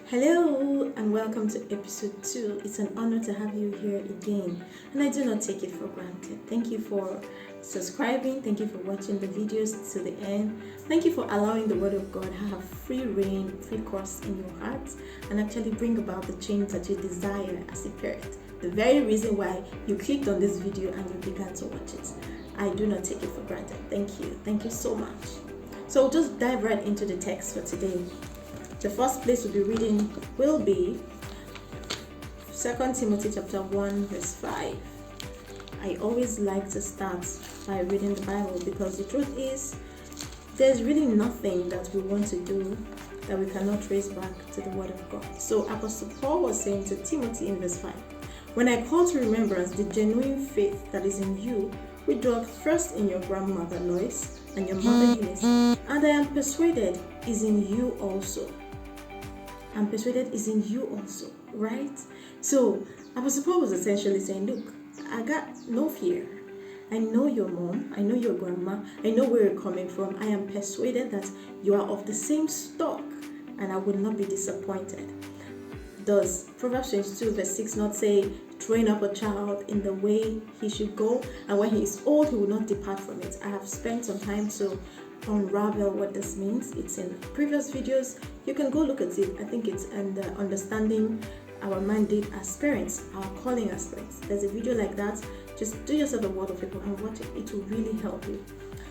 Hello and welcome to episode 2. It's an honor to have you here again, and I do not take it for granted. Thank you for subscribing. Thank you for watching the videos to the end. Thank you for allowing the Word of God have free reign, free course in your heart, and actually bring about the change that you desire as a parent. The very reason why you clicked on this video and you began to watch it. I do not take it for granted. Thank you. Thank you so much. So we'll just dive right into the text for today. The first place we'll be reading will be 2 Timothy chapter 1 verse 5. I always like to start by reading the Bible because the truth is there's really nothing that we want to do that we cannot trace back to the Word of God. So Apostle Paul was saying to Timothy in verse 5, "When I call to remembrance the genuine faith that is in you, which dwelt first in your grandmother Lois and your mother Eunice, and I am persuaded is in you also." I'm persuaded is in you also, right? So Apostle Paul was essentially saying, look, I got no fear. I know your mom, I know your grandma, I know where you're coming from. I am persuaded that you are of the same stock and I will not be disappointed. Does Proverbs 22 verse 6 not say, train up a child in the way he should go, and when he is old he will not depart from it? I have spent some time to unravel what this means. It's in previous videos. You can go look at it. I think it's under understanding our mandate as parents, our calling as parents. There's a video like that. Just do yourself a word of it and watch it. It will really help you.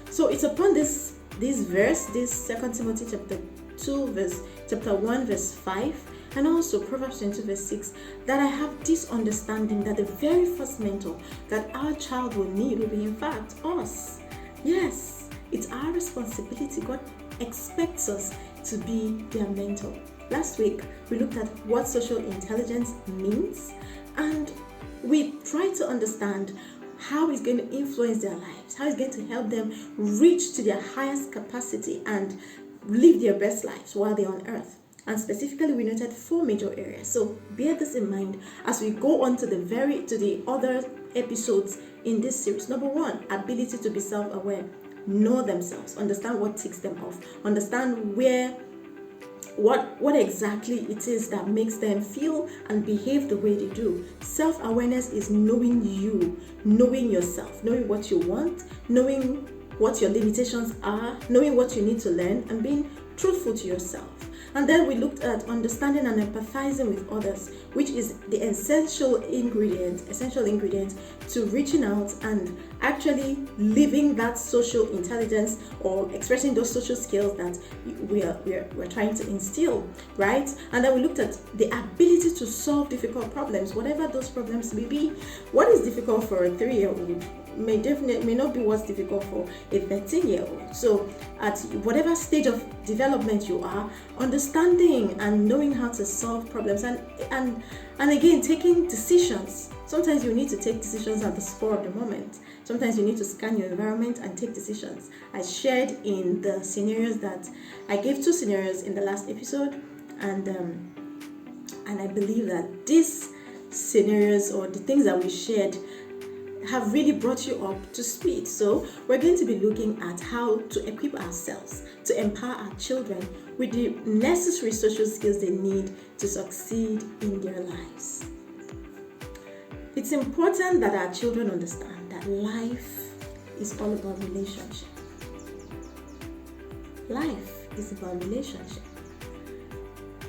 So it's upon this verse, this 2 Timothy chapter 1 verse 5, and also Proverbs 22 verse 6, that I have this understanding that the very first mentor that our child will need will be in fact us. Yes. It's our responsibility. God expects us to be their mentor. Last week, we looked at what social intelligence means, and we tried to understand how it's going to influence their lives, how it's going to help them reach to their highest capacity and live their best lives while they're on earth. And specifically, we noted 4 major areas. So bear this in mind as we go on to the other episodes in this series. Number 1, ability to be self-aware. Know themselves, understand what ticks them off, understand what exactly it is that makes them feel and behave the way they do. Self-awareness is knowing you, knowing yourself, knowing what you want, knowing what your limitations are, knowing what you need to learn, and being truthful to yourself. And then we looked at understanding and empathizing with others, which is the essential ingredient to reaching out and actually living that social intelligence or expressing those social skills that we're trying to instill, right? And then we looked at the ability to solve difficult problems, whatever those problems may be. What is difficult for a 3-year-old may not be what's difficult for a 13-year-old. So at whatever stage of development you are, understanding and knowing how to solve problems and again taking decisions. Sometimes you need to take decisions at the spur of the moment. Sometimes you need to scan your environment and take decisions. I shared in the scenarios that I gave 2 scenarios in the last episode, and I believe that these scenarios or the things that we shared have really brought you up to speed. So we're going to be looking at how to equip ourselves to empower our children with the necessary social skills they need to succeed in their lives. It's important that our children understand that life is all about relationship. Life is about relationship.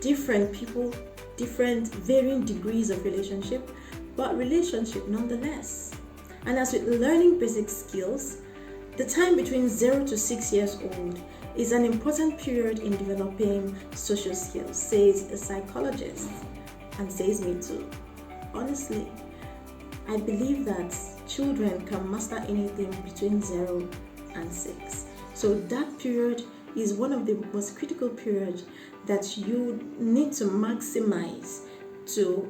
Different people, different varying degrees of relationship, but relationship nonetheless. And as with learning basic skills, the time between 0 to 6 years old is an important period in developing social skills, says a psychologist, and says me too. Honestly, I believe that children can master anything between 0 and 6. So that period is one of the most critical periods that you need to maximize to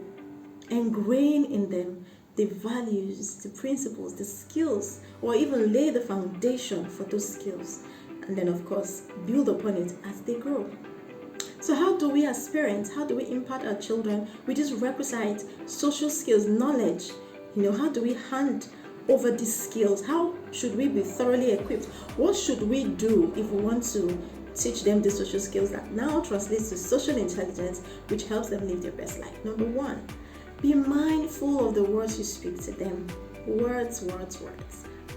ingrain in them the values, the principles, the skills, or even lay the foundation for those skills. And then, of course, build upon it as they grow. So how do we as parents, how do we impart our children with these requisite social skills, knowledge? How do we hand over these skills? How should we be thoroughly equipped? What should we do if we want to teach them the social skills that now translates to social intelligence, which helps them live their best life. Number one, be mindful of the words you speak to them. Words.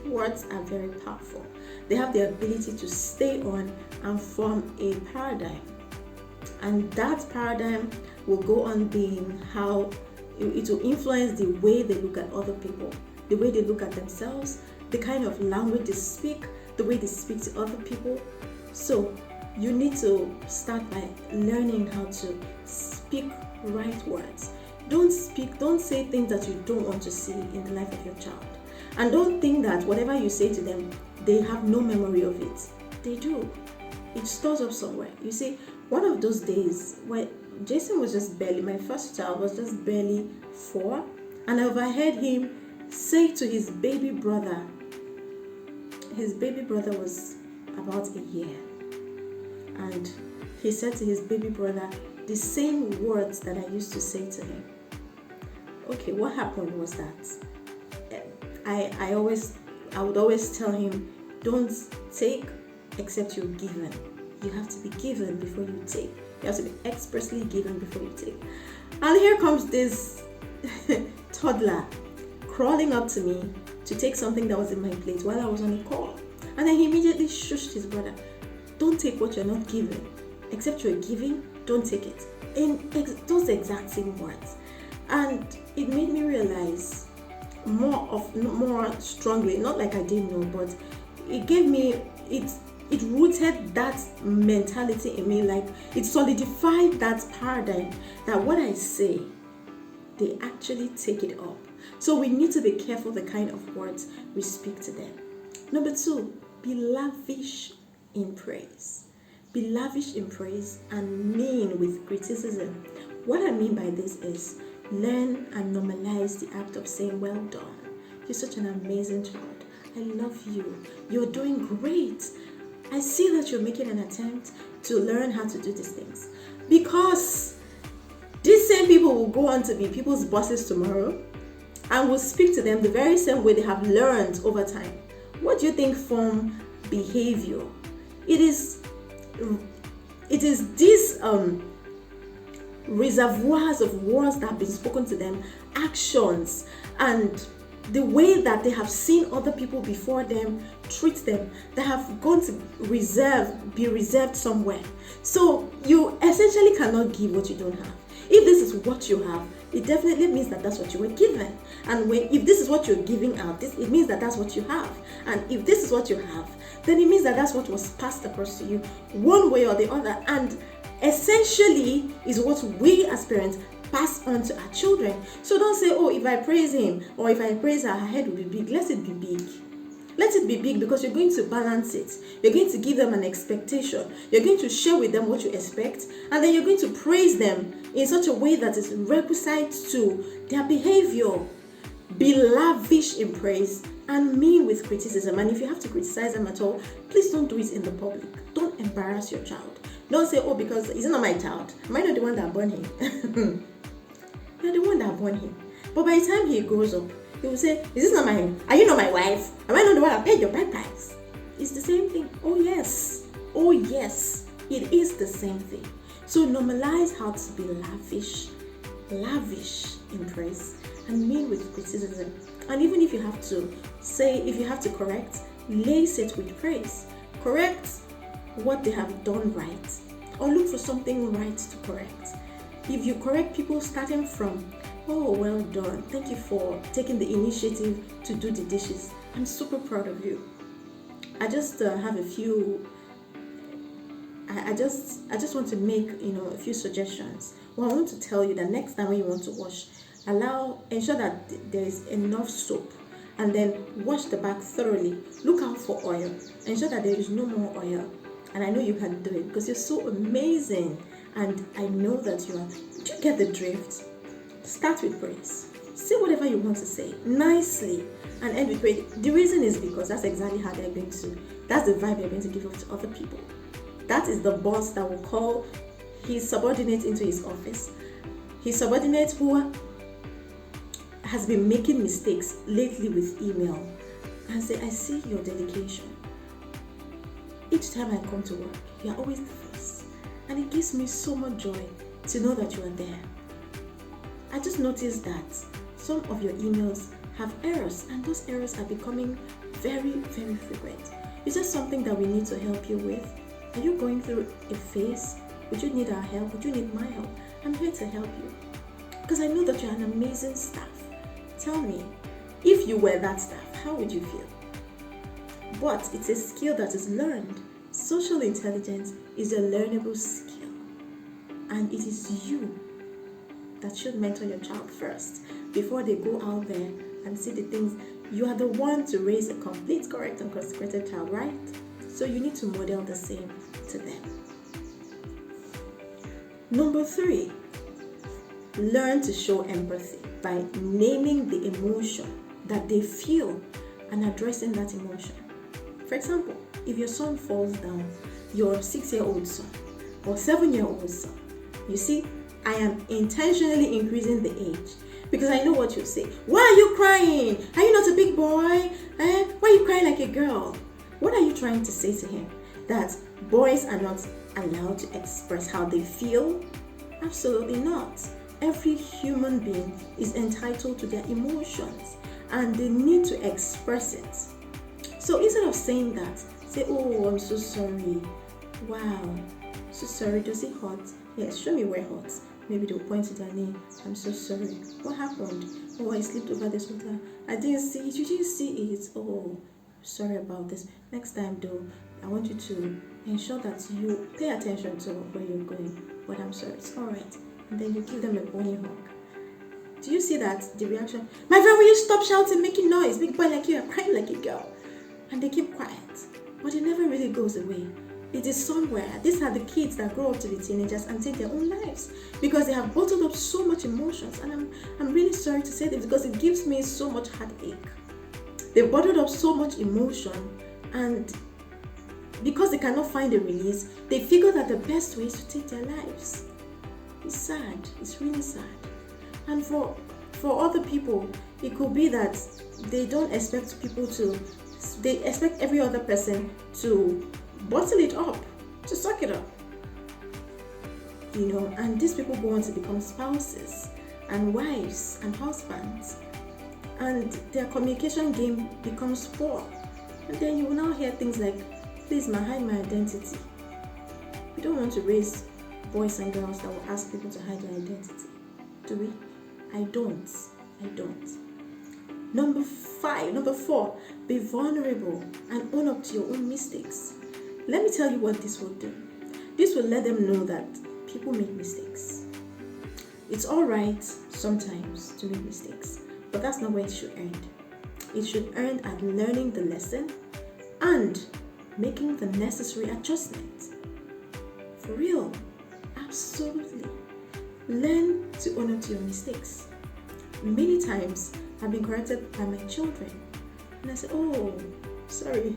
Words are very powerful. They have the ability to stay on and form a paradigm. And that paradigm will go on being how it will influence the way they look at other people, the way they look at themselves, the kind of language they speak, the way they speak to other people. So you need to start by learning how to speak right words. Don't say things that you don't want to see in the life of your child. And don't think that whatever you say to them, they have no memory of it. They do. It stores up somewhere. You see, one of those days when Jason was just barely, my first child was just barely 4, and I overheard him say to his baby brother was about a year, and he said to his baby brother the same words that I used to say to him. Okay, what happened was that I would always tell him, don't take except you're given. You have to be given before you take. You have to be expressly given before you take. And here comes this toddler crawling up to me to take something that was in my plate while I was on a call. And then he immediately shushed his brother. Don't take what you're not given. Except you're giving, don't take it. In those exact same words. And it made me realize more strongly, not like I didn't know, but it gave me, it rooted that mentality in me, like it solidified that paradigm that what I say, they actually take it up. So we need to be careful the kind of words we speak to them. Number 2, be lavish in praise. Be lavish in praise and mean with criticism. What I mean by this is learn and normalize the act of saying, well done. You're such an amazing child. I love you. You're doing great. I see that you're making an attempt to learn how to do these things. Because these same people will go on to be people's bosses tomorrow and will speak to them the very same way they have learned over time. What do you think form behavior? It is these reservoirs of words that have been spoken to them, actions, and the way that they have seen other people before them treat them, that have gone to be reserved somewhere. So you essentially cannot give what you don't have. If this is what you have, it definitely means that that's what you were given. And if this is what you're giving out, it means that that's what you have. And if this is what you have, then it means that that's what was passed across to you one way or the other. And essentially is what we as parents pass on to our children. So don't say, oh, if I praise him or if I praise her, her head will be big. Let it be big. Let it be big, because you're going to balance it. You're going to give them an expectation. You're going to share with them what you expect, and then you're going to praise them in such a way that is requisite to their behavior. Be lavish in praise and mean with criticism. And if you have to criticize them at all, please don't do it in the public. Don't embarrass your child. Don't say, oh, because he's not my child. Am I not the one that born him? You're the one that born him. But by the time he grows up, he will say, is this not are you not my wife? Am I not the one that paid your bride price? It's the same thing. Oh yes, it is the same thing. So normalize how to be lavish in praise and mean with criticism. And even if you have to correct, lace it with praise. Correct what they have done right, or look for something right to correct. If you correct people starting from, oh, well done, thank you for taking the initiative to do the dishes, I'm super proud of you. I just have a few, I just want to make, a few suggestions. Well, I want to tell you that next time when you want to wash, ensure that there is enough soap, and then wash the bag thoroughly. Look out for oil. Ensure that there is no more oil. And I know you can do it because you're so amazing. And I know that you are. Do you get the drift? Start with praise. Say whatever you want to say nicely and end with praise. The reason is because that's exactly how that's the vibe they're going to give off to other people. That is the boss that will call his subordinate into his office. His subordinate who has been making mistakes lately with email, and say, I see your dedication. Each time I come to work, you are always the first. And it gives me so much joy to know that you are there. I just noticed that some of your emails have errors, and those errors are becoming very, very frequent. Is this something that we need to help you with? Are you going through a phase? Would you need our help? Would you need my help? I'm here to help you. Because I know that you're an amazing staff. Tell me, if you were that staff, how would you feel? But it's a skill that is learned. Social intelligence is a learnable skill. And it is you that should mentor your child first before they go out there and see the things. You are the one to raise a complete, correct, and consecrated child, right? So you need to model the same to them. Number 3, learn to show empathy by naming the emotion that they feel and addressing that emotion. For example, if your son falls down, your 6-year-old son or 7-year-old son, you see, I am intentionally increasing the age because I know what you'll say. Why are you crying? Are you not a big boy? Why are you crying like a girl? What are you trying to say to him? That boys are not allowed to express how they feel? Absolutely not. Every human being is entitled to their emotions and they need to express it. So instead of saying that, say, oh, I'm so sorry. Wow, so sorry. Does it hurt? Yes, show me where it hurts. Maybe they'll point to their knee. I'm so sorry. What happened? Oh, I slipped over this water. I didn't see it. You didn't see it. Oh, sorry about this. Next time though, I want you to ensure that you pay attention to where you're going. But I'm sorry, it's alright. And then you give them a bony hug. Do you see that? The reaction? My friend, will you stop shouting, making noise? Big boy like you are crying like a girl. And they keep quiet. But it never really goes away. It is somewhere. These are the kids that grow up to be teenagers and take their own lives because they have bottled up so much emotions. And I'm really sorry to say this because it gives me so much heartache. They've bottled up so much emotion, and because they cannot find a release, they figure that the best way is to take their lives. It's sad. It's really sad. And for other people, it could be that they don't expect people to, they expect every other person to bottle it up, to suck it up. You know, and these people go on to become spouses and wives and husbands. And their communication game becomes poor. And then you will now hear things like, please, hide my identity. We don't want to raise boys and girls that will ask people to hide their identity. Do we? I don't. Number 4, be vulnerable and own up to your own mistakes. Let me tell you what this will do. This will let them know that people make mistakes. It's all right sometimes to make mistakes, but that's not where it should end. It should end at learning the lesson and making the necessary adjustments. For real, absolutely. Learn to own up to your mistakes. Many times I've been corrected by my children, and I said, oh, sorry,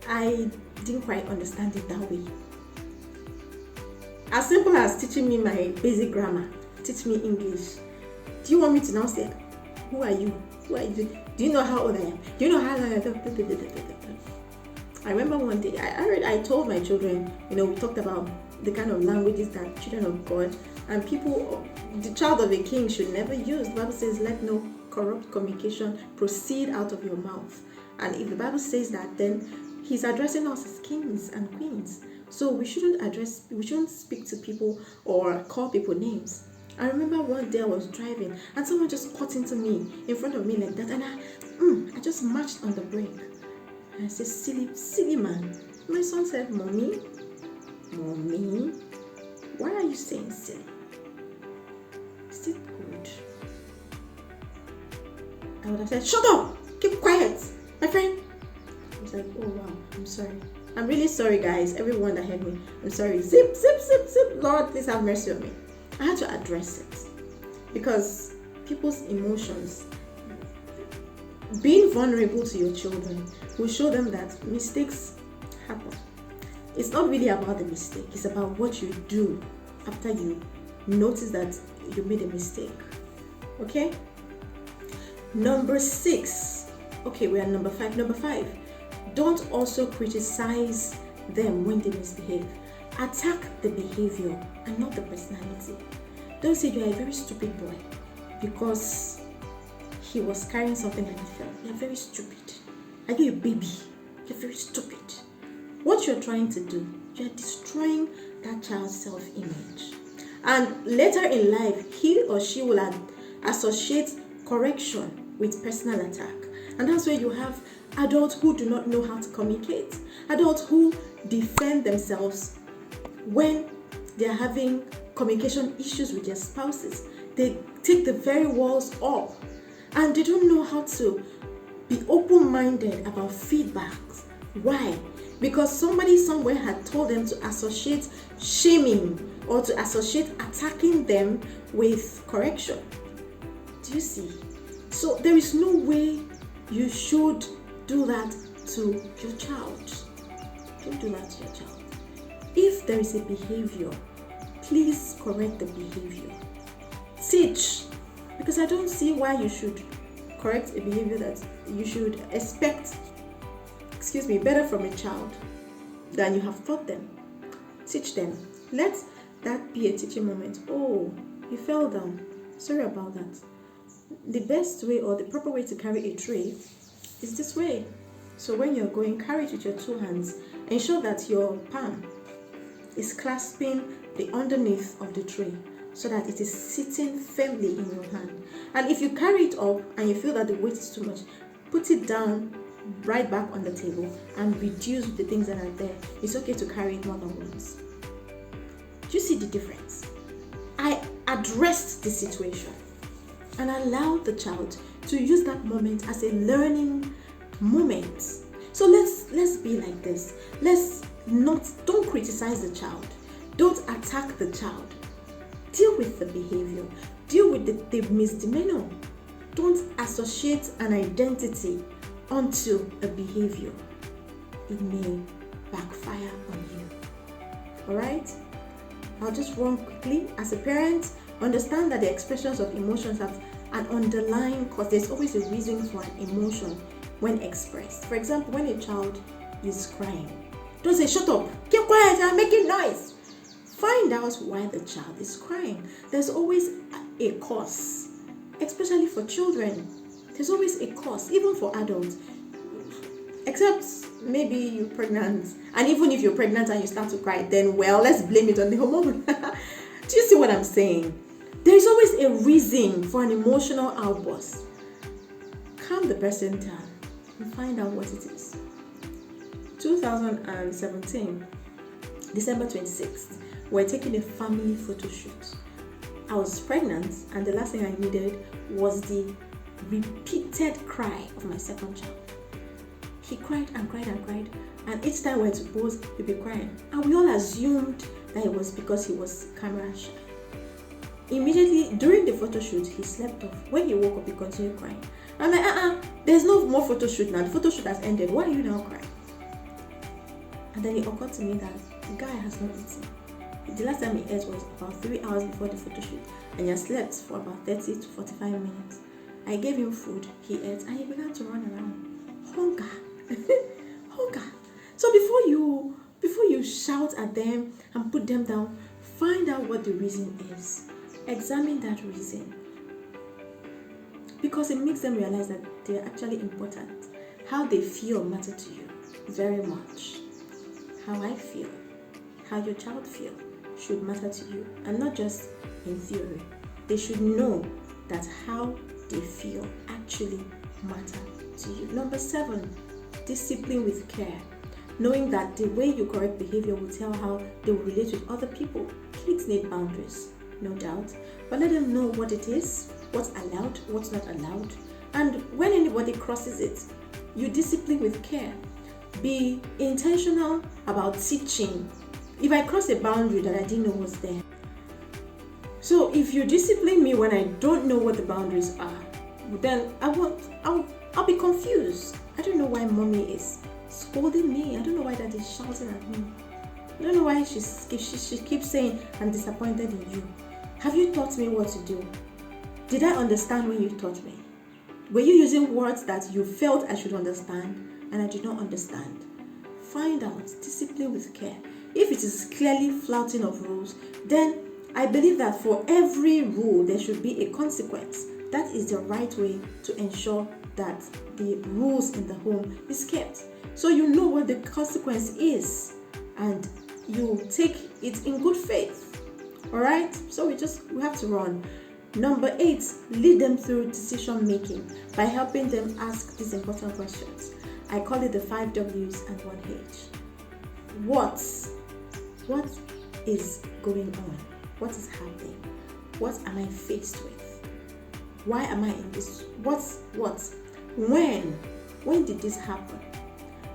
I didn't quite understand it that way. As simple as teaching me my basic grammar, teach me English. Do you want me to now say, who are you? Who are you? Do you know how old I am? Do you know how long I am? I remember one day, I told my children, we talked about the kind of languages that children of God and people, the child of a king should never use. The Bible says, let no corrupt communication proceed out of your mouth. And if the Bible says that, then he's addressing us as kings and queens. So we shouldn't speak to people or call people names. I remember one day I was driving and someone just cut into me in front of me like that, and I just marched on the brake. And I said, silly man. My son said, Mommy, why are you saying silly? Is it good? I would have said, shut up, keep quiet, my friend. I was like, oh wow, I'm sorry. I'm really sorry, guys, everyone that heard me. I'm sorry. Zip. Lord, please have mercy on me. I had to address it because people's emotions, being vulnerable to your children will show them that mistakes happen. It's not really about the mistake. It's about what you do after you notice that you made a mistake. Okay? Number 6. Okay, we're at number 5. Number 5. Don't also criticize them when they misbehave. Attack the behavior and not the personality. Don't say you are a very stupid boy because he was carrying something and he fell. You're very stupid. Are you a baby? You're very stupid. What you're trying to do, you're destroying that child's self-image. And later in life, he or she will associate correction with personal attack. And that's where you have adults who do not know how to communicate. Adults who defend themselves when they're having communication issues with their spouses. They take the very walls up and they don't know how to be open-minded about feedbacks. Why? Because somebody somewhere had told them to associate shaming or to associate attacking them with correction. Do you see? So there is no way you should do that to your child. Don't do that to your child. If there is a behavior, please correct the behavior. Teach. Because I don't see why you should correct a behavior that you should expect better from a child than you have taught them. Teach them. Let that be a teaching moment. Oh, you fell down. Sorry about that. The best way or the proper way to carry a tray is this way. So when you're going, carry it with your two hands. Ensure that your palm is clasping the underneath of the tray so that it is sitting firmly in your hand. And if you carry it up and you feel that the weight is too much, put it down right back on the table and reduce the things that are there. It's okay to carry it more than once. Do you see the difference? I addressed the situation and allowed the child to use that moment as a learning moment. So let's be like this. Don't criticize the child. Don't attack the child. Deal with the behavior. Deal with the misdemeanor. Don't associate an identity onto a behavior. It may backfire on you. Alright? I'll just run quickly. As a parent, understand that the expressions of emotions have an underlying cause. There's always a reason for an emotion when expressed. For example, when a child is crying, don't say, shut up, keep quiet, I'm making noise. Find out why the child is crying. There's always a cause, especially for children. There's always a cause, even for adults. Except maybe you're pregnant. And even if you're pregnant and you start to cry, then let's blame it on the hormone. Do you see what I'm saying? There's always a reason for an emotional outburst. Calm the person down and find out what it is. 2017, December 26th, we're taking a family photo shoot. I was pregnant and the last thing I needed was the repeated cry of my second child. He cried and cried and cried, and each time we were to pose, he'd be crying. And we all assumed that it was because he was camera shy. Immediately during the photo shoot, he slept off. When he woke up, he continued crying. I'm like, there's no more photo shoot now. The photo shoot has ended. Why are you now crying? And then it occurred to me that the guy has not eaten. The last time he ate was about 3 hours before the photo shoot, and he had slept for about 30 to 45 minutes. I gave him food, he ate, and he began to run around. Hunger. Hunger. So before you shout at them and put them down, find out what the reason is. Examine that reason. Because it makes them realize that they're actually important. How they feel matter to you very much. How I feel, how your child feels should matter to you, and not just in theory. They should know that how they feel actually matter to you. Number 7, discipline with care. Knowing that the way you correct behavior will tell how they will relate with other people. Kids need boundaries, no doubt, but let them know what it is, what's allowed, what's not allowed, and when anybody crosses it, you discipline with care. Be intentional about teaching. If I cross a boundary that I didn't know was there. So if you discipline me when I don't know what the boundaries are, then I'll be confused. I don't know why mommy is scolding me. I don't know why daddy is shouting at me. I don't know why she keeps saying I'm disappointed in you. Have you taught me what to do? Did I understand when you taught me? Were you using words that you felt I should understand? and I do not understand. Find out, discipline with care. If it is clearly flouting of rules, then I believe that for every rule there should be a consequence. That is the right way to ensure that the rules in the home is kept. So you know what the consequence is and you take it in good faith. Alright? So we have to run. Number 8, lead them through decision making by helping them ask these important questions. I call it the 5 W's and 1 H. What is going on? What is happening? What am I faced with? Why am I in this? What? When did this happen?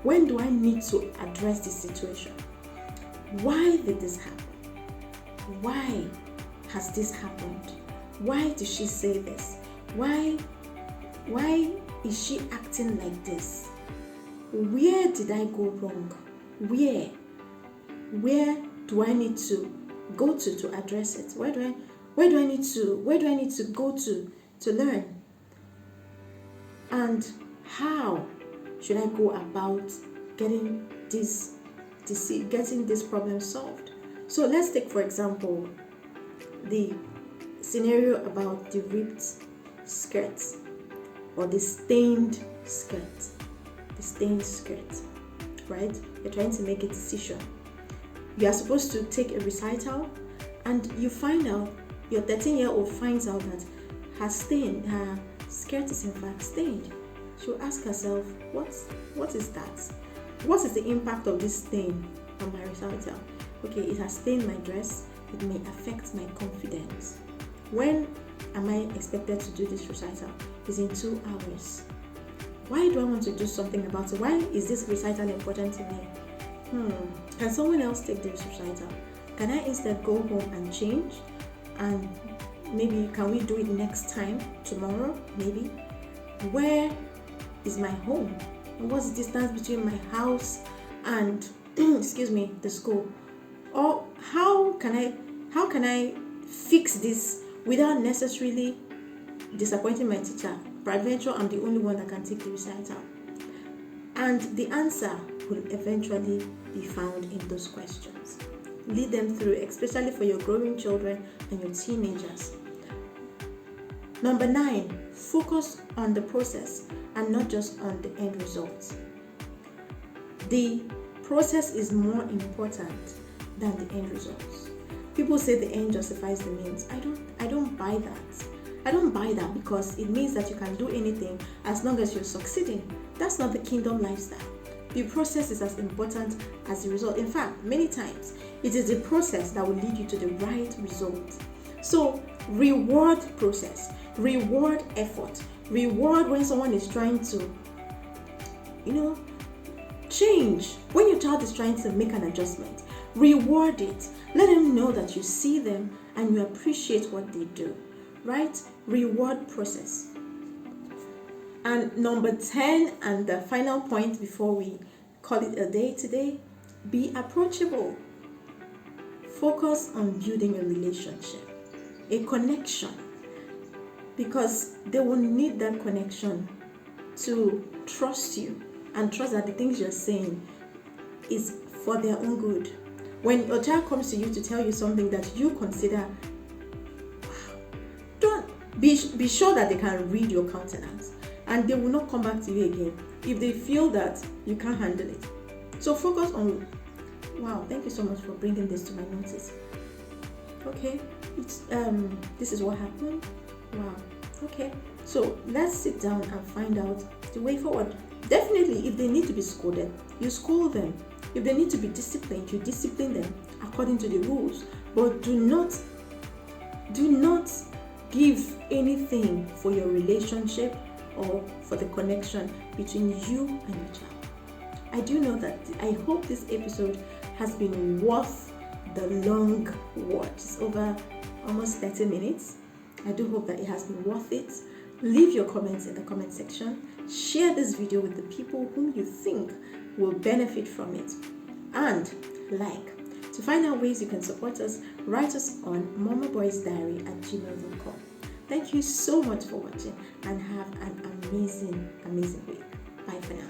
When do I need to address this situation? Why did this happen? Why has this happened? Why did she say this? Why is she acting like this? Where did I go wrong? Where do I need to go to address it? Where do I need to go to learn? And how should I go about getting this problem solved? So let's take, for example, the scenario about the ripped skirt or the stained skirt. Right? You're trying to make a decision. You are supposed to take a recital, and you find out, your 13-year-old finds out that her skirt is in fact stained. She'll ask herself, what is that? What is the impact of this stain on my recital? Okay, it has stained my dress. It may affect my confidence. When am I expected to do this recital? It's in 2 hours. Why do I want to do something about it? Why is this recital important to me? Can someone else take this recital? Can I instead go home and change? And maybe can we do it next time, tomorrow, maybe? Where is my home? And what's the distance between my house and the school? Or how can I fix this without necessarily disappointing my teacher? Peradventure, I'm the only one that can take the recital. And the answer will eventually be found in those questions. Lead them through, especially for your growing children and your teenagers. Number 9, focus on the process and not just on the end result. The process is more important than the end results. People say the end justifies the means. I don't buy that. I don't buy that because it means that you can do anything as long as you're succeeding. That's not the kingdom lifestyle. The process is as important as the result. In fact, many times it is the process that will lead you to the right result. So reward process, reward effort, reward when someone is trying to, change. When your child is trying to make an adjustment, reward it. Let them know that you see them and you appreciate what they do. Right? Reward process. And number 10, and the final point before we call it a day today, be approachable. Focus on building a relationship, a connection, because they will need that connection to trust you and trust that the things you're saying is for their own good. When your child comes to you to tell you something that you consider, be sure that they can read your countenance and they will not come back to you again if they feel that you can't handle it. So focus on, wow, thank you so much for bringing this to my notice. Okay, this is what happened. Wow. Okay, so let's sit down and find out the way forward. Definitely, if they need to be scolded, you scold them. If they need to be disciplined, you discipline them according to the rules. But do not give anything for your relationship or for the connection between you and your child. I do know that, I hope this episode has been worth the long watch. It's over almost 30 minutes. I do hope that it has been worth it. Leave your comments in the comment section. Share this video with the people whom you think will benefit from it. And like. To find out ways you can support us, write us on mommaboysdiary@gmail.com. Thank you so much for watching and have an amazing week. Bye for now.